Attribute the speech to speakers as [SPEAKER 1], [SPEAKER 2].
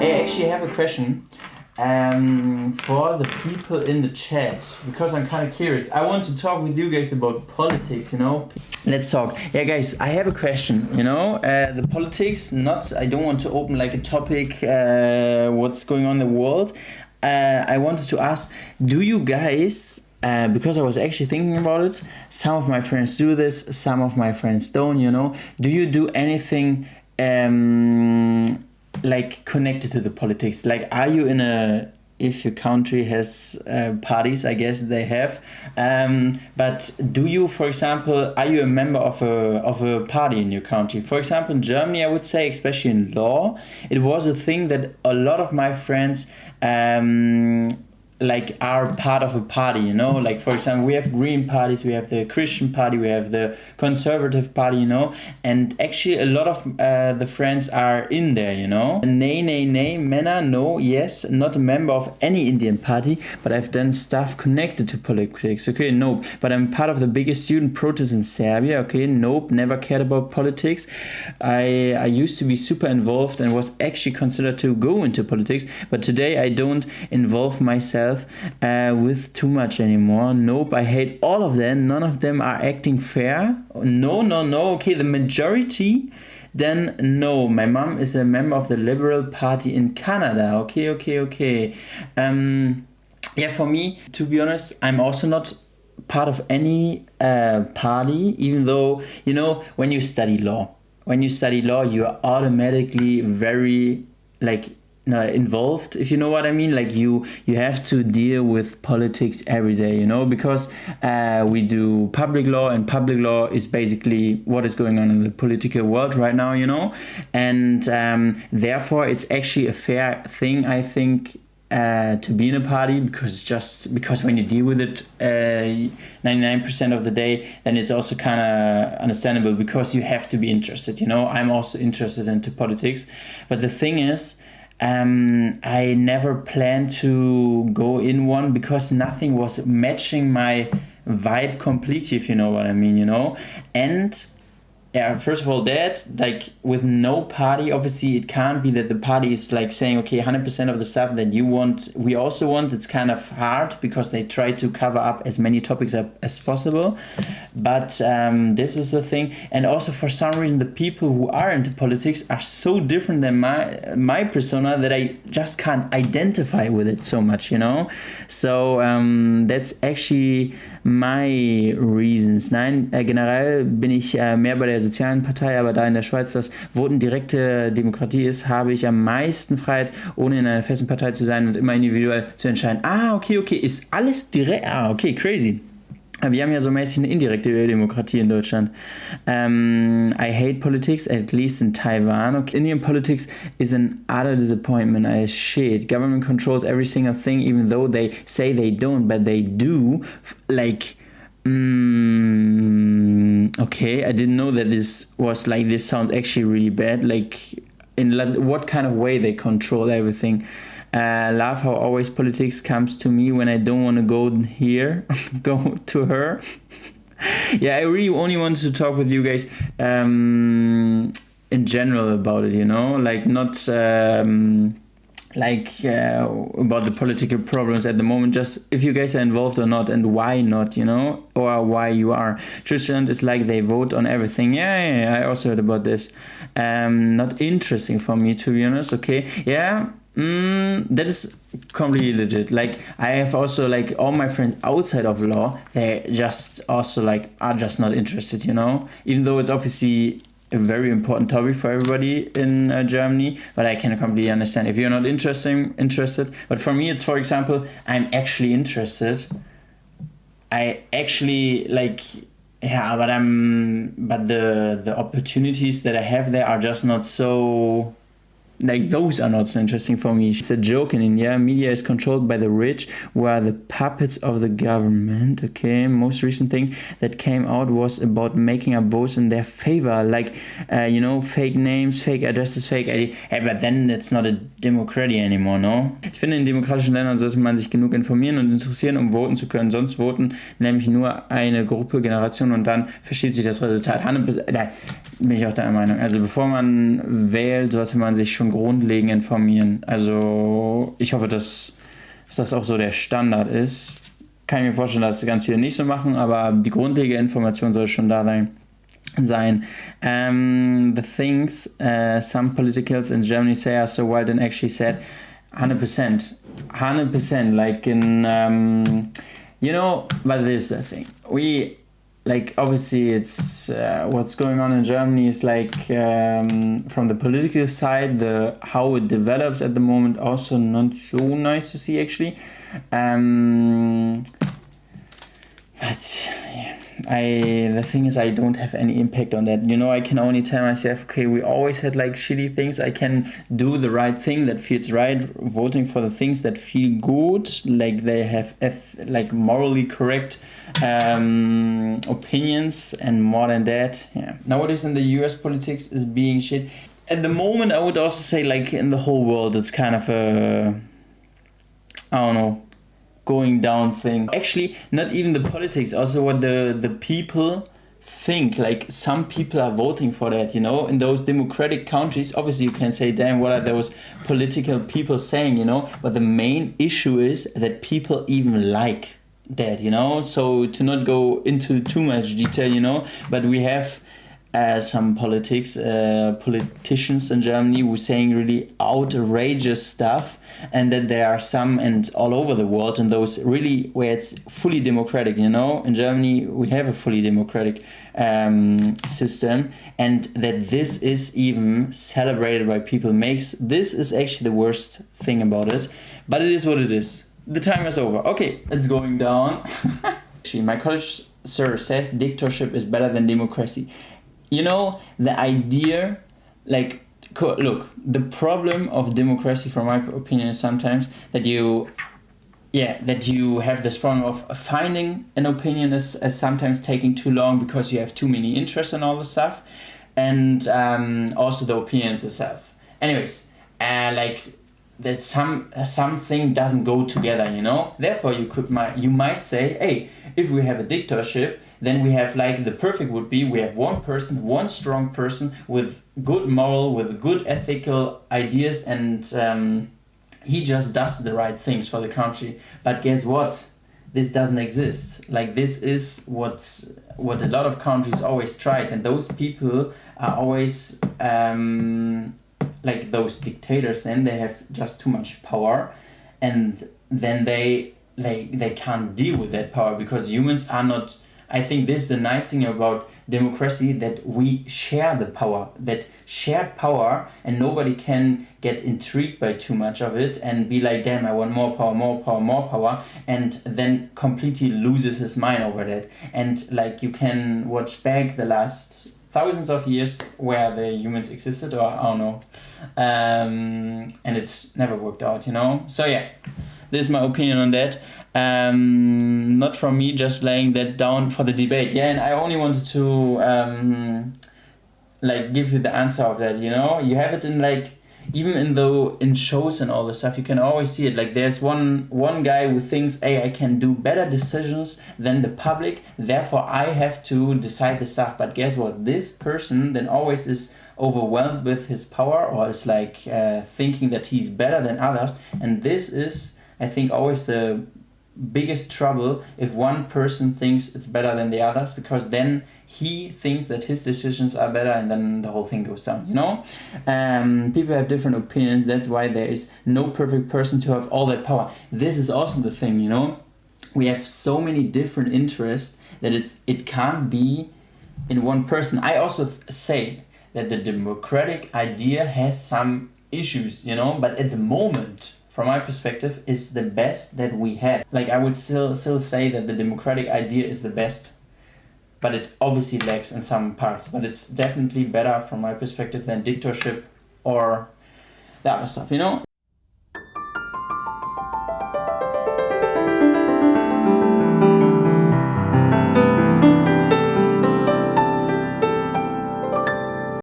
[SPEAKER 1] Hey, actually, I have a question for the people in the chat, because I'm kind of curious. I want to talk with you guys about politics, you know? Let's talk. Yeah, guys, I have a question, you know? The politics, I don't want to open like a topic, what's going on in the world. I wanted to ask, do you guys, because I was actually thinking about it, some of my friends do this, some of my friends don't, you know? Do you do anything like connected to the politics? Like, are you if your country has parties, I guess they have, but do you, for example, are you a member of a party in your country? For example, in Germany, I would say, especially in law, it was a thing that a lot of my friends like are part of a party, you know? Like, for example, we have green parties, we have the Christian party, we have the conservative party, you know? And actually a lot of the friends are in there, you know? Nay, Männer, no, yes, not a member of any Indian party, but I've done stuff connected to politics. Okay, nope. But I'm part of the biggest student protest in Serbia. Okay, nope, never cared about politics. I used to be super involved and was actually considered to go into politics, but today I don't involve myself with too much anymore. Nope, I hate all of them. None of them are acting fair. No. Okay, the majority, then no. My mom is a member of the Liberal Party in Canada. Okay. Yeah, for me, to be honest, I'm also not part of any party, even though, you know, when you study law, you are automatically very, like, involved, if you know what I mean. Like, you have to deal with politics every day, you know, because we do public law, and public law is basically what is going on in the political world right now, you know, and therefore it's actually a fair thing, I think, to be in a party, because when you deal with it 99% of the day, then it's also kind of understandable, because you have to be interested, you know. I'm also interested into politics, but the thing is, I never planned to go in one, because nothing was matching my vibe completely, if you know what I mean, you know. And yeah, first of all, that, like, with no party, obviously it can't be that the party is like saying, okay, 100% of the stuff that you want, we also want. It's kind of hard, because they try to cover up as many topics as possible. But this is the thing. And also, for some reason, the people who are into politics are so different than my persona, that I just can't identify with it so much, you know. So that's actually my reasons. Nein, generell bin ich mehr bei der sozialen Partei, aber da in der Schweiz das Voten direkte Demokratie ist, habe ich am meisten Freiheit, ohne in einer festen Partei zu sein und immer individuell zu entscheiden. Okay, ist alles direkt. Okay, crazy. Wir haben ja so mäßig eine indirekte Demokratie in Deutschland. I hate politics, at least in Taiwan. Okay. Indian politics is an utter disappointment. Shit. Government controls every single thing, even though they say they don't, but they do. Like, okay, I didn't know that this was like, this sounds actually really bad. Like, in what kind of way they control everything. Love how always politics comes to me when I don't want to go to her. Yeah, I really only wanted to talk with you guys in general about it, you know, like, not about the political problems at the moment, just if you guys are involved or not, and why not, you know, or why you are. Switzerland is like, they vote on everything. Yeah, I also heard about this. Not interesting for me, to be honest. Okay, yeah. That is completely legit. Like, I have also, like, all my friends outside of law, they just also, like, are just not interested, you know, even though it's obviously a very important topic for everybody in Germany. But I can completely understand if you're not interested. But for me, it's, for example, I'm actually interested. I actually, like, yeah, but the opportunities that I have there are just not so, like, those are not so interesting for me. It's a joke in India. Media is controlled by the rich, who are the puppets of the government. Okay, most recent thing that came out was about making up votes in their favor. Like, you know, fake names, fake addresses, fake ID. Hey, but then it's not a democracy anymore, no? Ich finde, in demokratischen Ländern sollte man sich genug informieren und interessieren, um voten zu können. Sonst voten nämlich nur eine Gruppe, Generation, und dann versteht sich das Resultat. bin ich auch der Meinung. Also bevor man wählt, sollte man sich schon grundlegend informieren. Also ich hoffe, dass das auch so der Standard ist. Kann ich mir vorstellen, dass ganz viele nicht so machen, aber die grundlegende Information soll schon da sein. The things some politicals in Germany say are so wild and actually said 100%. Like in, you know, but this is the thing. We, like, obviously it's what's going on in Germany is like from the political side, how it develops at the moment also not so nice to see actually. But yeah, the thing is I don't have any impact on that. You know, I can only tell myself, okay, we always had like shitty things. I can do the right thing that feels right, voting for the things that feel good, like they have like morally correct opinions, and more than that, yeah. Nowadays in the US politics is being shit. At the moment, I would also say like in the whole world, it's kind of a, I don't know, going down thing. Actually, not even the politics, also what the people think. Like some people are voting for that, you know, in those democratic countries. Obviously you can say, damn, what are those political people saying, you know, but the main issue is that people even like that, you know. So to not go into too much detail, you know, but we have some politicians in Germany who are saying really outrageous stuff, and that there are some, and all over the world, and those really where it's fully democratic, you know. In Germany we have a fully democratic system, and that this is even celebrated by people this is actually the worst thing about it, but it is what it is. The time is over. Okay, it's going down. Actually, my college sir says dictatorship is better than democracy. You know, the idea, like, look, the problem of democracy, from my opinion, is sometimes that you have this problem of finding an opinion is sometimes taking too long because you have too many interests and all the stuff, and also the opinions itself. Anyways, like that something doesn't go together, you know. Therefore, you might say, hey, if we have a dictatorship, then we have like the perfect would be we have one person, one strong person with good moral, with good ethical ideas, and he just does the right things for the country. But guess what? This doesn't exist. Like this is what a lot of countries always tried, and those people are always like those dictators. Then they have just too much power, and then they can't deal with that power because humans are not. I think this is the nice thing about democracy, that we share the power, that shared power, and nobody can get intrigued by too much of it and be like, damn, I want more power, and then completely loses his mind over that. And like you can watch back the last thousands of years where the humans existed, or I don't know, and it never worked out, you know. So yeah, this is my opinion on that. Not from me, just laying that down for the debate. Yeah, and I only wanted to like give you the answer of that, you know. You have it in like, even in shows and all this stuff, you can always see it. Like there's one guy who thinks, hey, I can do better decisions than the public, therefore I have to decide the stuff. But guess what? This person then always is overwhelmed with his power, or is like thinking that he's better than others. And this is, I think, always the biggest trouble if one person thinks it's better than the others, because then he thinks that his decisions are better, and then the whole thing goes down, you know. People have different opinions. That's why there is no perfect person to have all that power. This is also the thing, you know. We have so many different interests that it can't be in one person. I also say that the democratic idea has some issues, you know, but at the moment, from my perspective, is the best that we have. Like I would still say that the democratic idea is the best, but it obviously lacks in some parts. But it's definitely better from my perspective than dictatorship or the other stuff, you know?